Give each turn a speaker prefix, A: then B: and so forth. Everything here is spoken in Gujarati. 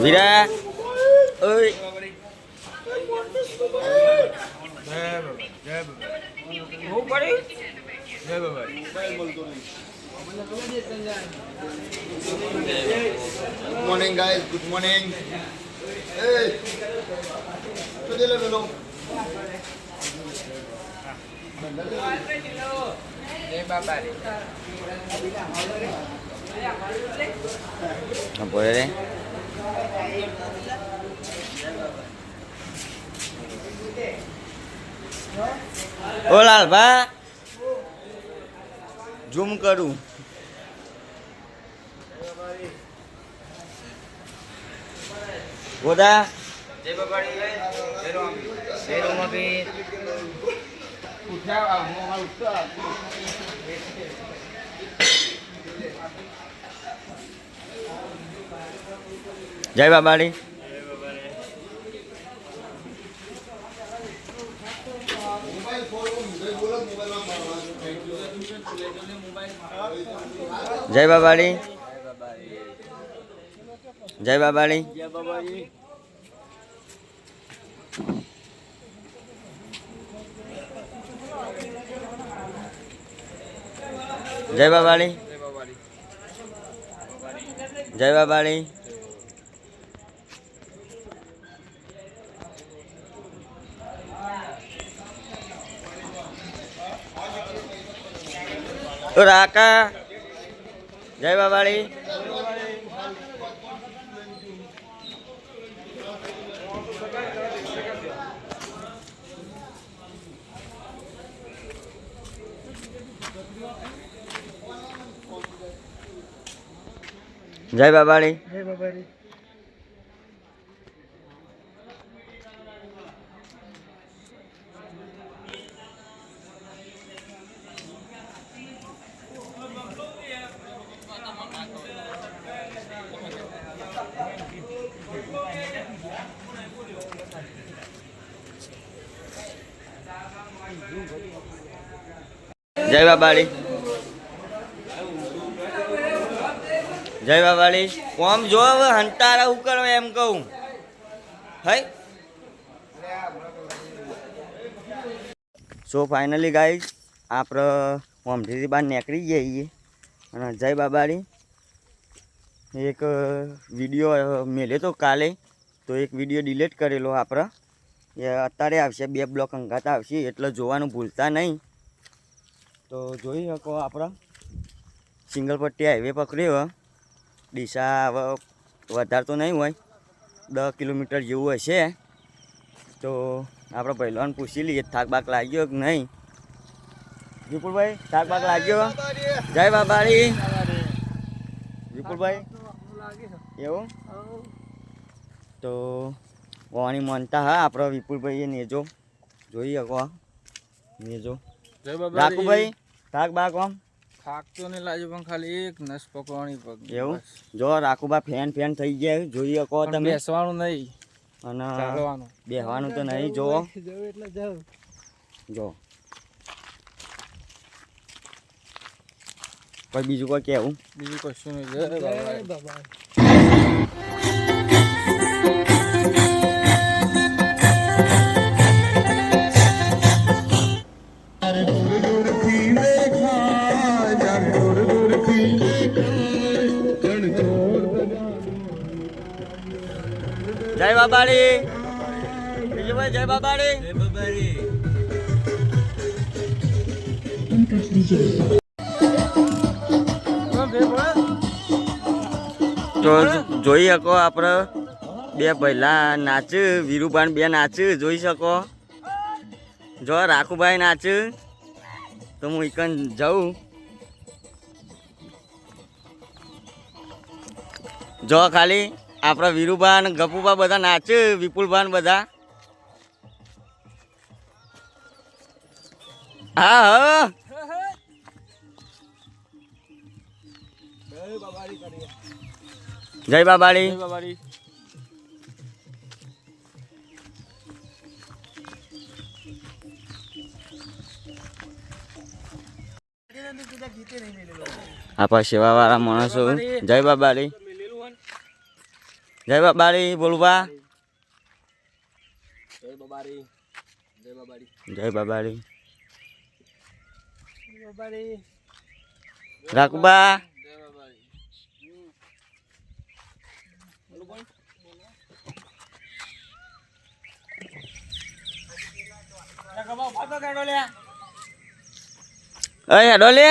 A: વીરા ઓય
B: Good morning, guys. Good morning. Hey, today level.
A: Apa ya? Oh Lalba, zoom करूँ. Goda.
C: जय बाबाड़ी है शेरों में भी उठा मोबाइल उठा
A: जय बाबाड़ी. जय बाबाड़ी. जय बाबाड़ी. जय बाबाड़ी. जय बाबाड़ी. तो राका. जय बाबाड़ी. जय बाबाड़ी.
C: जय बाबाड़ी.
A: जय बाबाड़ी. जय बाबाड़ी. कोम जो हंतारा उकर एम कहूँ है. सो फाइनली गाइस आप होमથી બહાર નીકળી જઈએ અને જય બાબાડી એક વિડીયો મેલ્યો તો કાલે તો એક વિડીયો ડિલીટ કરેલો આપણે એ અત્યારે આવશે 2 બ્લોક અંગાત આવશે એટલે જોવાનું ભૂલતા નહીં. તો જોઈ શકો આપણે સિંગલ પટ્ટી હાઈવે પકડ્યો દિશા હવે વધારે તો નહીં હોય 10 કિલોમીટર જેવું હશે. તો આપણે પહેલાં પૂછી લઈએ થાક બાક લાગ્યો કે નહીં. વિપુલભાઈ થાક બાક લાગ્યો. જય બાબાડી. વિપુલભાઈ એવું તો વાણી માનતા હા આપણે વિપુલભાઈએ નેજો જોઈ શકો નેજો. રાખુભાઈ થાક બાક આમ
C: થાક તો નહીં લાગ્યો પણ ખાલી એક નસ પકડવાની પગ
A: એવું. જો રાખુભા ફેન ફેન થઈ ગયા જોઈ શકો તમે.
C: બેસવાનું નહીં
A: અને
C: ચાલવાનું
A: બેહવાનું તો નહીં. જોવો
C: એટલે જાવ
A: જો કોઈ બીજું કોઈ કહેવું
C: બીજું કશું નહીં. જય બાબા.
A: જય બાબાડી. બીજું ભાઈ જય બાબાડી.
C: જય બાબાડી.
A: તો જોઈ શકો આપણે બે પહેલા નાચ વીરુભાઈ બે નાચ જોઈ શકો. જો રાખુભાઈ નાચ તો હું એકન જાઉં. જો ખાલી આપણા વીરુભાઈ ને ગપુભા બધા નાચ વિપુલભાઈ બધા. હા હા જય બાબાડી.
C: જય બાબાડી.
A: આપણા સેવાવાળા માણસો જય બાબારી જય બાબારી બોલવા જય બાબારી રાખબા હેડો લે